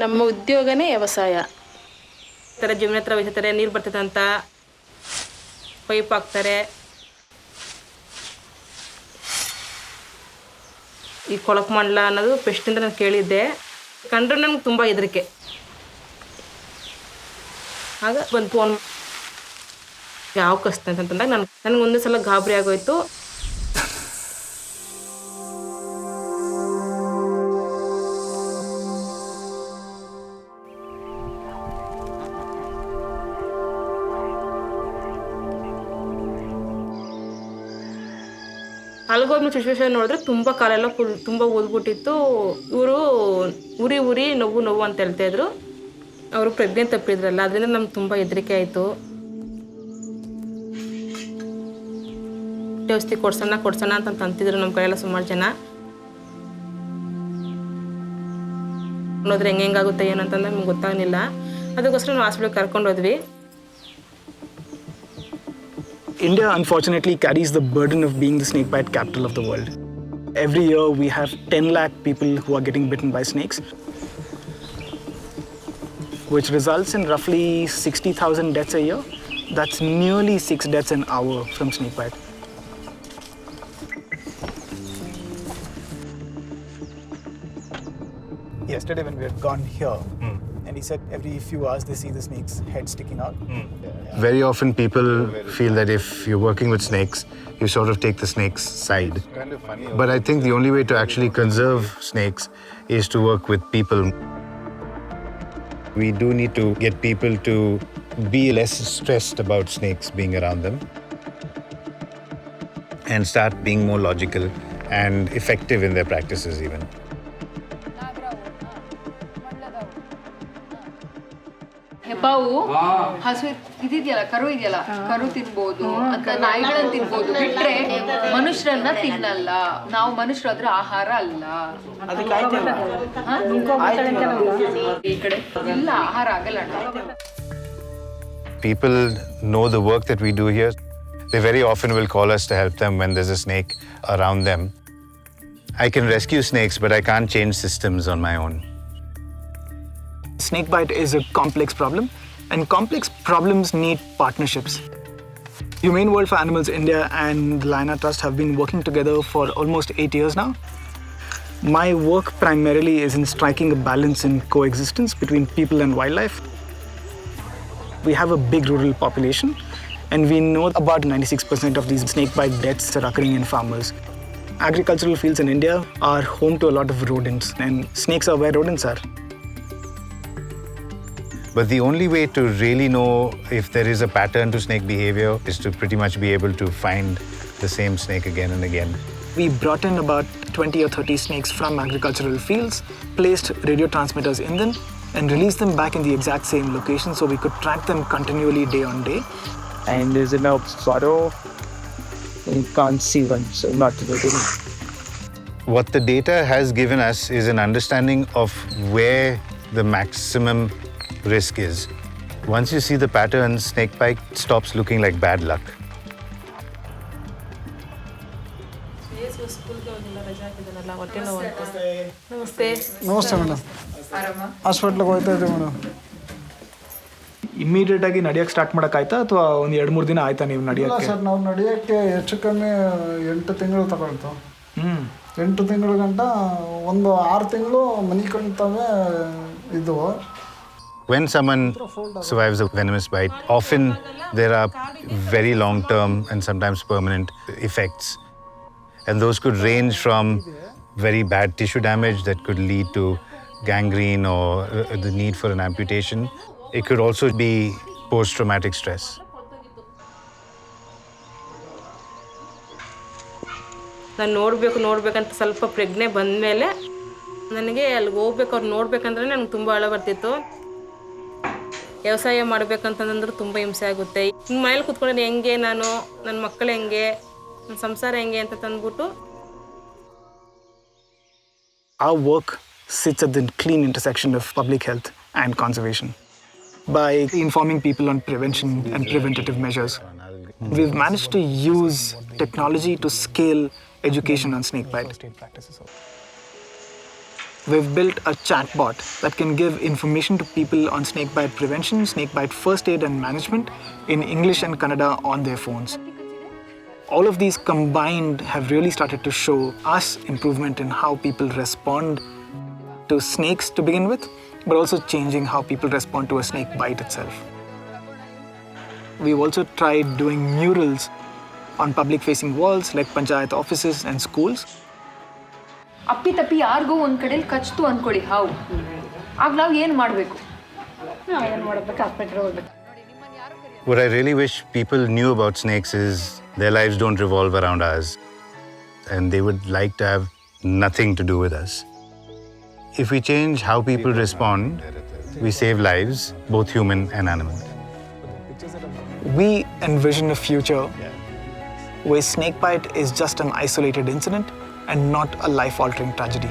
ನಮ್ಮ ಉದ್ಯೋಗನೇ ವ್ಯವಸಾಯ. ಥರ ಜಮೀನ್ ಹತ್ರ ಒಯ್ತಾರೆ, ನೀರು ಬರ್ತದೆ ಅಂತ ಪೈಪ್ ಹಾಕ್ತಾರೆ. ಈ ಕೊಳಕು ಮಂಡಲ ಅನ್ನೋದು ಪೆಸ್ಟಿಂದ ನಾನು ಕೇಳಿದ್ದೆ. ಕಂಡ್ರೆ ನನಗೆ ತುಂಬ ಹೆದರಿಕೆ. ಆಗ ಬಂದು ಫೋನ್ ಯಾವ ಕಷ್ಟ ಅಂತಂದಾಗ ನನಗೆ ಒಂದೇ ಸಲ ಗಾಬರಿ ಆಗೋಯ್ತು. ಅಲ್ಗೋದ್ಮೇಲೆ ಸಿಚುವೇಶನ್ ನೋಡಿದ್ರೆ ತುಂಬ ಕಾಲೆಲ್ಲ ತುಂಬ ಓದ್ಬಿಟ್ಟಿತ್ತು. ಇವರು ಉರಿ ನೋವು ಅಂತ ಹೇಳ್ತಾಯಿದ್ರು. ಅವರು ಪ್ರೆಗ್ನೆಂಟ್ ತಪ್ಪಿದ್ರಲ್ಲ, ಅದರಿಂದ ನಮ್ಗೆ ತುಂಬ ಹೆದರಿಕೆ ಆಯಿತು. ಔಷಧಿ ಕೊಡ್ಸೋಣ ಅಂತ ಅಂತಿದ್ರು ನಮ್ಮ ಕಡೆಯೆಲ್ಲ ಸುಮಾರು ಜನ. ನೋಡಿದ್ರೆ ಹೆಂಗಾಗುತ್ತೆ ಏನು ಅಂತಂದ್ರೆ ನಮ್ಗೆ ಗೊತ್ತಾಗಲಿಲ್ಲ. ಅದಕ್ಕೋಸ್ಕರ ನಾವು ಹಾಸ್ಪಿಟಲ್ಗೆ ಕರ್ಕೊಂಡೋದ್ವಿ. India unfortunately carries the burden of being the snakebite capital of the world. Every year we have 10 lakh people who are getting bitten by snakes, which results in roughly 60,000 deaths a year. That's nearly 6 deaths an hour from snakebite. Yesterday when we had gone here, and he said every few hours they see the snake's head sticking out. Very often people feel that if you're working with snakes, you sort of take the snake's side. Kind of funny. But I think the only way to actually conserve snakes is to work with people. We do need to get people to be less stressed about snakes being around them and start being more logical and effective in their practices even. ಹೆಬ್ಬಾವು ಹಸು ಇದೆಯಲ್ಲ, ಕರು ಇದೆಯಲ್ಲ, ಕರು ತಿನ್ಬೋದು ಅಂತ ನಾಯಿಗಳನ್ನ ತಿನ್ಬೋದು, ಬಿಟ್ರೆ ಮನುಷ್ಯರನ್ನ ತಿನ್ನಲ್ಲ. ನಾವು ಮನುಷ್ಯರಾದ್ರೆ ಆಹಾರ ಅಲ್ಲ. ಈ ಕಡೆ ಇಲ್ಲ, ಆಹಾರ ಆಗಲ್ಲ. People know the work that we do here. They very often will call us to help them when there's a snake around them. I can rescue snakes, but I can't change systems on my own. Snakebite is a complex problem, and complex problems need partnerships. Humane World for Animals India and Liana Trust have been working together for almost 8 years now. My work primarily is in striking a balance in coexistence between people and wildlife. We have a big rural population, and we know about 96% of these snakebite deaths are occurring in farmers. Agricultural fields in India are home to a lot of rodents, and snakes are where rodents are. But the only way to really know if there is a pattern to snake behavior is to pretty much be able to find the same snake again and again. We brought in about 20 or 30 snakes from agricultural fields, placed radio transmitters in them, and released them back in the exact same location so we could track them continually day on day. And there's a photo, you can't see one, so not to do. What the data has given us is an understanding of where the maximum risk is. Once you see the pattern, snakebite stops looking like bad luck. ನಮಸ್ತೆ madam. ಹಾಸ್ಪಿಟ್ಲಿಗೆ ಹೋಗ್ತಾ ಇದ್ದೀವಿ madam. Immediate ಆಗಿ ನಡೆಯಕ್ಕೆ start ಮಾಡೋಕ್ಕಾಯ್ತಾ ಅಥವಾ ಒಂದು 2-3 ದಿನ ಆಯ್ತಾ ನೀವು ನಡೆಯೋಕ್ಕೆ? ಸರ್ ನಾವು ನಡೆಯೋಕ್ಕೆ ಹೆಚ್ಚು ಕಮ್ಮಿ 8 ತಿಂಗಳು ತಗೊಳ್ತು. 8 ತಿಂಗಳ ಗಂಟ ಒಂದು 6 ತಿಂಗಳು ಮನೆ ಕಣ್ತವೆ ಇದ್ದವು. When someone survives a venomous bite, often there are very long-term and sometimes permanent effects. And those could range from very bad tissue damage that could lead to gangrene or the need for an amputation. It could also be post-traumatic stress. ನಾನು ನೋಡಬೇಕಂತ ಸ್ವಲ್ಪ ಪ್ರಜ್ಞೆ ಬಂದಮೇಲೆ ನನಗೆ ಅಲ್ಲಿಗೆ ಹೋಗ್ಬೇಕು, ಅವ್ರು ನೋಡ್ಬೇಕಂದ್ರೆ ನನಗೆ ತುಂಬ ಅಳ ಬರ್ತಿತ್ತು. ವ್ಯವಸಾಯ ಮಾಡಬೇಕಂತಂದ್ರೆ ತುಂಬ ಹಿಂಸೆ ಆಗುತ್ತೆ. ಮನೇಲಿ ಕೂತ್ಕೊಂಡ್ರೆ ಹೆಂಗೆ ನಾನು, ನನ್ನ ಮಕ್ಕಳು ಹೆಂಗೆ, ನನ್ನ ಸಂಸಾರ ಹೆಂಗೆ ಅಂತ ತಂದ್ಬಿಟ್ಟು. Our work sits at the clean intersection of public health and conservation. By informing people on prevention and preventative measures, we've managed to use technology to scale education on snakebite. We've built a chatbot that can give information to people on snakebite prevention, snakebite first aid and management in English and Kannada on their phones. All of these combined have really started to show us improvement in how people respond to snakes to begin with, but also changing how people respond to a snake bite itself. We've also tried doing murals on public-facing walls like panchayat offices and schools. ಅಪ್ಪಿ ತಪ್ಪಿ ಯಾರಿಗೋ ಒಂದು ಕಡೆಯಲ್ಲಿ ಕಚ್ತು ಅಂದ್ಕೊಳ್ಳಿ ಹಾವು ಆಗ ನಾವು ಏನು ಮಾಡಬೇಕು? ಏನು ಮಾಡಬೇಕು? ಹಾಸ್ಪಿಟ್ಲಿಗೆ ಹೋಗ್ಬೇಕು. What I really wish people knew about snakes is their lives don't revolve around us, and they would like to have nothing to do with us. If we change how people respond, we save lives, both human and animal. We envision a future where snakebite is just an isolated incident and not a life-altering tragedy.